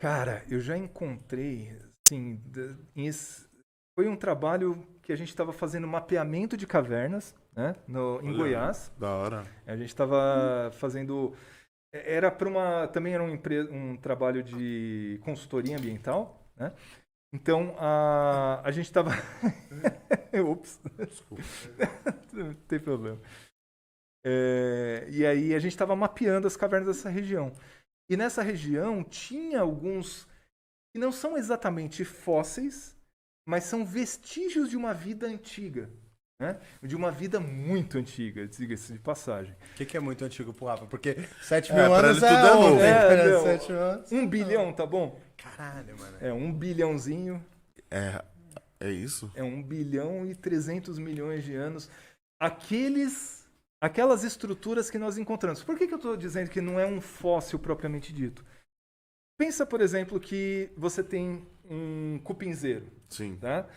Cara, eu já encontrei, assim, foi um trabalho que a gente estava fazendo mapeamento de cavernas, né, em Olha, Goiás. da hora. A gente estava fazendo, era para também era um trabalho de consultoria ambiental, né? Então a gente estava, ops, Desculpa. não tem problema. E aí a gente estava mapeando as cavernas dessa região. E nessa região tinha alguns que não são exatamente fósseis, mas são vestígios de uma vida antiga, né? De uma vida muito antiga, diga-se de passagem. O que é muito antigo pro Rafa? Porque 7 É, mil pra anos ele tudo é é novo. ontem, cara. Não, 7 mil anos. 1 bilhão, tá bom? Caralho, mano. É 1 bilhãozinho, É, é isso? é 1 bilhão e 300 milhões de anos. Aquelas estruturas que nós encontramos. Por que eu estou dizendo que não é um fóssil propriamente dito? Pensa, por exemplo, que você tem um cupinzeiro, Sim. tá?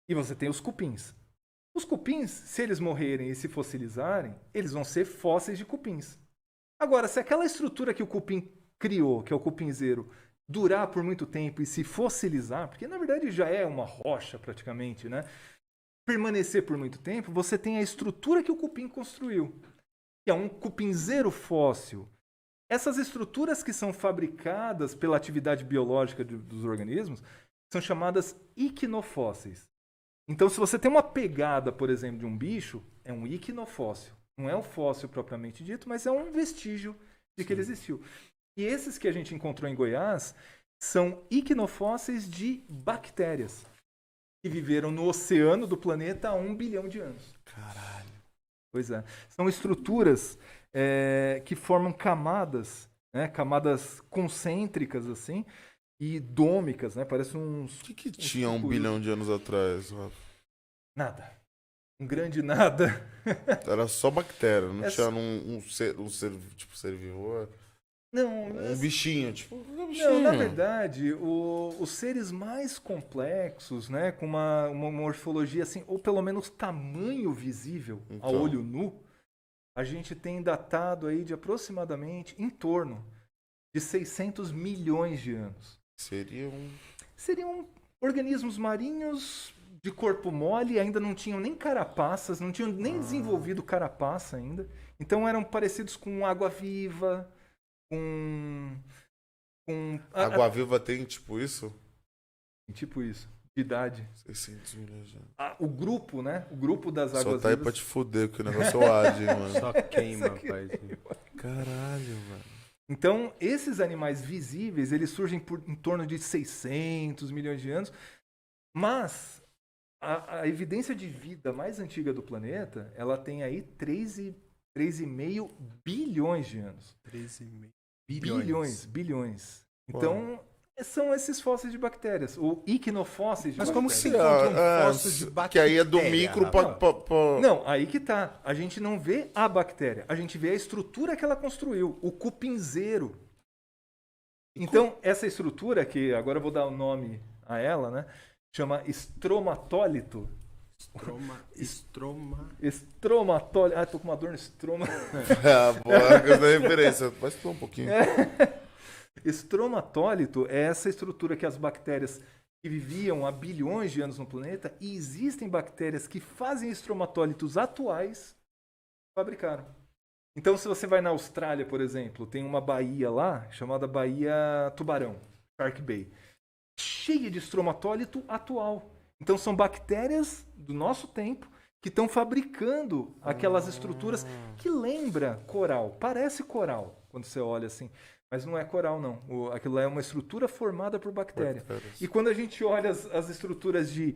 E você tem os cupins. Os cupins, se eles morrerem e se fossilizarem, eles vão ser fósseis de cupins. Agora, se aquela estrutura que o cupim criou, que é o cupinzeiro, durar por muito tempo e se fossilizar, porque na verdade já é uma rocha praticamente, né? Permanecer por muito tempo, você tem a estrutura que o cupim construiu, que é um cupinzeiro fóssil. Essas estruturas que são fabricadas pela atividade biológica dos organismos são chamadas iquinofósseis. Então, se você tem uma pegada, por exemplo, de um bicho, é um iquinofóssil. Não é um fóssil propriamente dito, mas é um vestígio de que ele existiu. E esses que a gente encontrou em Goiás são iquinofósseis de bactérias que viveram no oceano do planeta há 1 bilhão de anos. Caralho. Pois é. São estruturas que formam camadas, né? Camadas concêntricas, assim, e dômicas, né? Parecem uns... O que tinha 1 bilhão de anos atrás, Rafa? Nada. Um grande nada. Era só bactéria, não É tinha só- um ser, tipo, ser vivo. Não, Um bichinho, tipo, um não, bichinho. na verdade, os seres mais complexos, né, com uma morfologia assim, ou pelo menos tamanho visível a Então. olho nu, a gente tem datado aí de aproximadamente em torno de 600 milhões de anos. Seria um. Seriam organismos marinhos de corpo mole, ainda não tinham nem carapaças, não tinham nem desenvolvido carapaça ainda. Então eram parecidos com água-viva, com Água-viva tem, tipo, isso? tipo isso, de idade. 600 milhões de anos. O grupo, né? O grupo das Só águas tá aí pra vivas. te foder, que o negócio é o Ad, hein, mano. Só queima, rapaz. Caralho, mano. Então, esses animais visíveis, eles surgem em torno de 600 milhões de anos, mas a evidência de vida mais antiga do planeta, ela tem aí 3,5 bilhões de anos. 13 Bilhões. Então, são esses fósseis de bactérias, ou iquinofósseis de Mas como que se bactérias. encontra um fóssil de bactéria? Que aí é do micro Rafa? Não, aí que tá. A gente não vê a bactéria, a gente vê a estrutura que ela construiu, o cupinzeiro. Então, essa estrutura, que agora eu vou dar o nome a ela, né? Chama estromatólito. Estromatólito. Ah, tô com uma dor no estômago. Boa, que da referência. Vai estudar um pouquinho. Estromatólito é essa estrutura que as bactérias que viviam há bilhões de anos no planeta, e existem bactérias que fazem estromatólitos atuais, fabricaram. Então, se você vai na Austrália, por exemplo, tem uma baía lá chamada Baía Tubarão, Shark Bay, cheia de estromatólito atual. Então, são bactérias do nosso tempo que estão fabricando aquelas estruturas que lembra coral, parece coral quando você olha assim, mas não é coral não. Aquilo lá é uma estrutura formada por bactéria. Bactérias. E quando a gente olha as estruturas de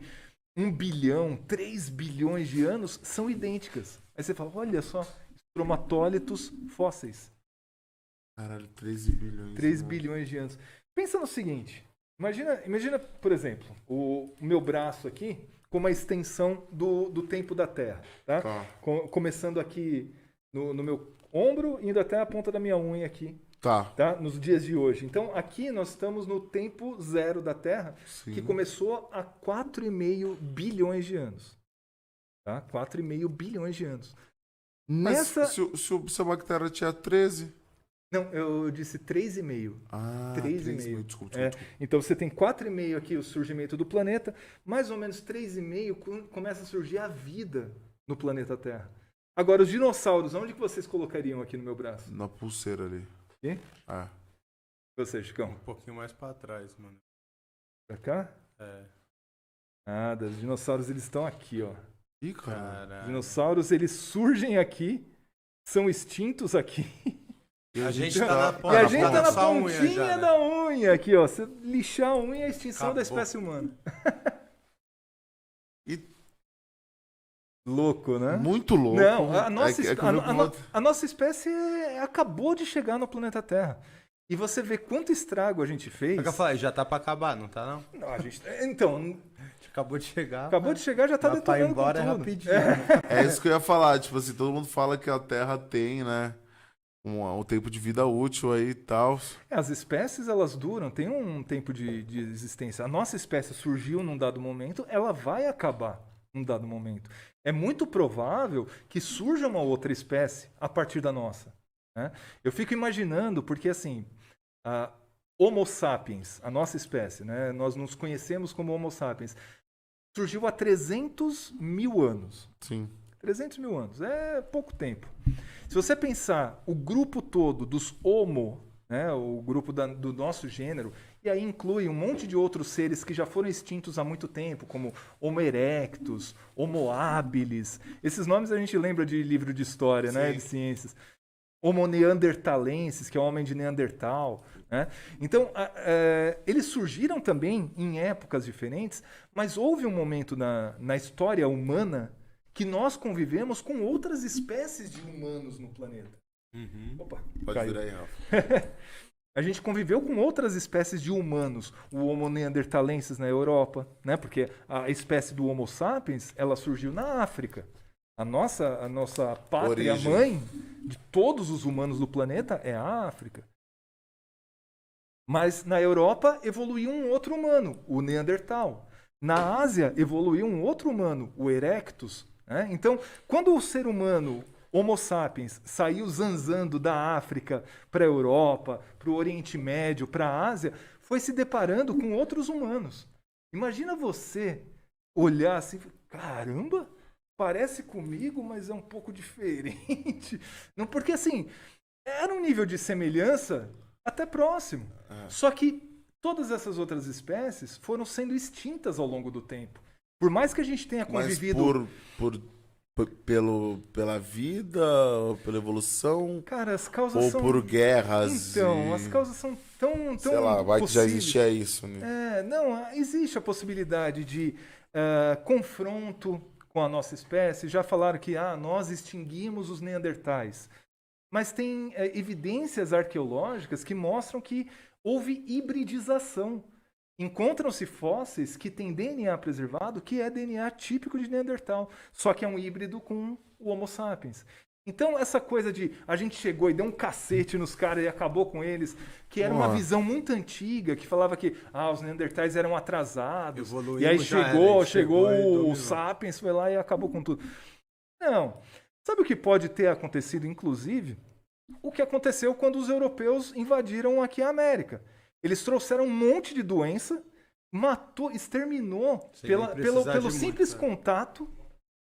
1 bilhão, 3 bilhões de anos, são idênticas. Aí você fala, olha só, estromatólitos fósseis. Caralho, 13 bilhões. 3 mano. bilhões de anos. Pensa no seguinte, imagina, por exemplo, o meu braço aqui como uma extensão do tempo da Terra. Tá? Tá. Começando aqui no meu ombro, indo até a ponta da minha unha aqui. Tá. Tá? Nos dias de hoje. Então, aqui nós estamos no tempo zero da Terra, Sim. que começou há 4,5 bilhões de anos. Tá? 4,5 bilhões de anos. Mas Nessa... se a bactéria tinha 13, Não, eu disse 3,5. Ah, 3,5. Desculpa. Então você tem 4,5 aqui o surgimento do planeta, mais ou menos 3,5 começa a surgir a vida no planeta Terra. Agora, os dinossauros, onde que vocês colocariam aqui no meu braço? Na pulseira ali. Aqui? Ah. Você, Chicão? Um pouquinho mais pra trás, mano. Pra cá? É. Nada, os dinossauros eles estão aqui, ó. Ih, cara. Os Caralho. dinossauros eles surgem aqui, são extintos aqui. E A gente tá na E a gente tá na nossa unha pontinha já, né? da unha aqui, ó. Se lixar a unha é a extinção da Acabou. espécie humana. E Louco, né? muito louco. Não, a nossa, É que eu a, vi a com no- outra- a nossa espécie acabou de chegar no planeta Terra. E você vê quanto estrago a gente fez. É que eu falei, já tá pra acabar, não tá não? Não, então, A gente acabou de chegar. acabou de chegar, já tá Dá pra ir detonando com embora tudo. rapidinho. É isso que eu ia falar. Tipo assim, todo mundo fala que a Terra tem, né? Um tempo de vida útil aí e tal. As espécies, elas duram, tem um tempo de existência. A nossa espécie surgiu num dado momento, ela vai acabar num dado momento. É muito provável que surja uma outra espécie a partir da nossa, né? Eu fico imaginando, porque assim, a Homo sapiens, a nossa espécie, né? Nós nos conhecemos como Homo sapiens, surgiu há 300 mil anos. Sim. 300 mil anos, é pouco tempo. Se você pensar o grupo todo dos Homo, né, o grupo do nosso gênero, e aí inclui um monte de outros seres que já foram extintos há muito tempo, como Homo erectus, Homo habilis. Esses nomes a gente lembra de livro de história, né, de ciências. Homo neanderthalensis, que é o homem de Neandertal. Né? Então, eles surgiram também em épocas diferentes, mas houve um momento na história humana que nós convivemos com outras espécies de humanos no planeta. Uhum. Opa, Pode caiu. virar aí, Rafa. A gente conviveu com outras espécies de humanos, o Homo neanderthalensis na Europa, né? Porque a espécie do Homo sapiens, ela surgiu na África. A nossa pátria Origem. mãe de todos os humanos do planeta é a África. Mas na Europa evoluiu um outro humano, o Neandertal. Na Ásia evoluiu um outro humano, o Erectus. Né? Então, quando o ser humano, Homo sapiens, saiu zanzando da África para a Europa, para o Oriente Médio, para a Ásia, foi se deparando com outros humanos. Imagina você olhar assim, caramba, parece comigo, mas é um pouco diferente. Não, porque assim, era um nível de semelhança até próximo. Só que todas essas outras espécies foram sendo extintas ao longo do tempo. Por mais que a gente tenha Mas convivido... pela vida, ou pela evolução, Cara, as causas ou são... por guerras. Então, as causas são tão Sei lá, vai que já possíveis. existia isso, né? Não, existe a possibilidade de confronto com a nossa espécie. Já falaram que nós extinguimos os neandertais. Mas tem evidências arqueológicas que mostram que houve hibridização. Encontram-se fósseis que têm DNA preservado, que é DNA típico de Neandertal, só que é um híbrido com o Homo sapiens. Então, essa coisa de a gente chegou e deu um cacete nos caras e acabou com eles, que era uma visão muito antiga, que falava que os Neandertais eram atrasados, Evoluímos e aí já, chegou né? Chegou e o dominou. Sapiens, foi lá e acabou com tudo. Não. Sabe o que pode ter acontecido, inclusive? O que aconteceu quando os europeus invadiram aqui a América. Eles trouxeram um monte de doença, exterminou Sem nem precisar pelo de simples muito, né? contato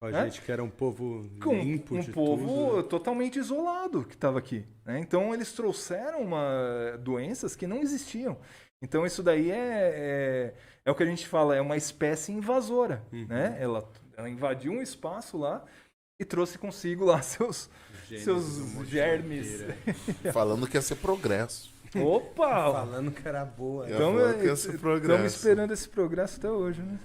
A né? gente que era um povo com limpo um de povo tudo, né? totalmente isolado que estava aqui. Né? Então eles trouxeram doenças que não existiam. Então isso daí é o que a gente fala, é uma espécie invasora. Né? Ela invadiu um espaço lá e trouxe consigo lá seus germes. Falando que ia ser progresso. Opa! Falando que era boa. Eu Então, falando que ia ser progresso. estamos esperando esse progresso até hoje, né?